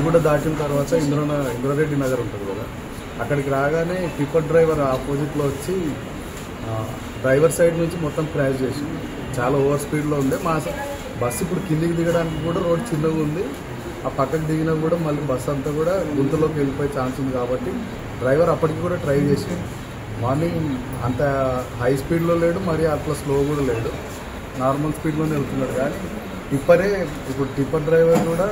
మణిగూడ దాటిన తర్వాత ఇంద్రారెడ్డి నగర్ ఉంటుంది కదా, అక్కడికి రాగానే టిప్పర్ డ్రైవర్ ఆపోజిట్లో వచ్చి డ్రైవర్ సైడ్ నుంచి మొత్తం క్రాష్ చేసింది. చాలా ఓవర్ స్పీడ్లో ఉంది. మా బస్సు ఇప్పుడు కిందికి దిగడానికి కూడా రోడ్ చిన్నగా ఉంది. ఆ పక్కకు దిగినా కూడా మళ్ళీ బస్సు అంతా కూడా గుంతలోకి వెళ్ళిపోయే ఛాన్స్ ఉంది. కాబట్టి డ్రైవర్ అప్పటికి కూడా ట్రై చేసింది. మార్నింగ్ అంత హై స్పీడ్లో లేడు, మరి అట్లా స్లో కూడా లేడు, నార్మల్ స్పీడ్లోనే వెళ్తున్నాడు. కానీ టిప్పర్ డ్రైవర్ కూడా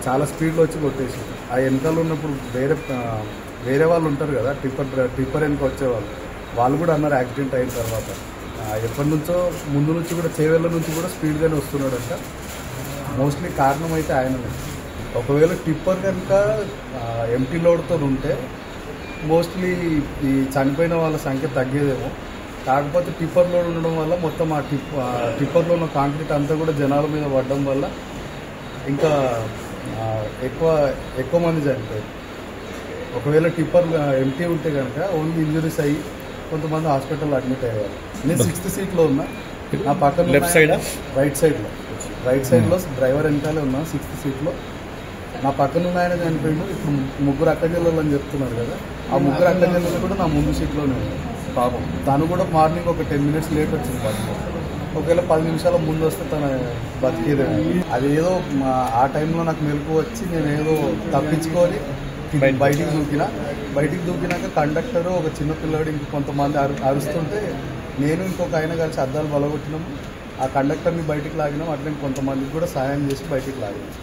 చాలా స్పీడ్లో వచ్చి కొట్టేసింది. ఆ వెనకాల ఉన్నప్పుడు వేరే వాళ్ళు ఉంటారు కదా, టిప్పర్ వెనక వచ్చేవాళ్ళు, వాళ్ళు కూడా అన్నారు యాక్సిడెంట్ అయిన తర్వాత ఎప్పటి నుంచో ముందు నుంచి కూడా చేవేళ్ళ నుంచి కూడా స్పీడ్గానే వస్తున్నాడంట. మోస్ట్లీ కారణం అయితే ఆయననే. ఒకవేళ టిప్పర్ కనుక ఎంటీ లోడ్తో ఉంటే మోస్ట్లీ ఈ చనిపోయిన వాళ్ళ సంఖ్య తగ్గేదేమో. కాకపోతే టిప్పర్ లోడ్ ఉండడం వల్ల మొత్తం టిప్పర్లో ఉన్న కాంక్రీట్ అంతా కూడా జనాల మీద పడడం వల్ల ఇంకా ఎక్కువ మంది చనిపోయారు. ఒకవేళ టిప్పర్ ఎంటీ ఉంటే కనుక ఓన్లీ ఇంజరీస్ అయ్యి కొంతమంది హాస్పిటల్లో అడ్మిట్ అయ్యేవారు. నేను 6th సీట్లో ఉన్నా, నా పక్కన రైట్ సైడ్లో డ్రైవర్ వెనకాలే ఉన్నా 6th సీట్లో. నా పక్కన ఉన్న ఆయన చనిపోయిండు. ఇప్పుడు 3 అక్కచెల్లెలు అని చెప్తున్నారు కదా, ఆ 3 అక్కచెల్లెలు కూడా నా ముందు సీట్లోనే ఉంది. పాపం తను కూడా మార్నింగ్ ఒక 10 minutes లేట్ వచ్చింది బస్సు. ఒకవేళ 10 నిమిషాల ముందు వస్తే తన బతికేదే. అదేదో ఆ టైంలో నాకు మెలకు వచ్చి నేను ఏదో తప్పించుకొని బయటికి దూకినాక కండక్టరు ఒక చిన్న పిల్లాడు ఇంక కొంతమంది అరుస్తుంటే నేను ఇంకొక ఆయన కలిసి అద్దాలు బలగొట్టినాము. ఆ కండక్టర్ని బయటికి లాగినాం. అట్లా కొంతమందికి కూడా సాయం చేసి బయటికి లాగినాం.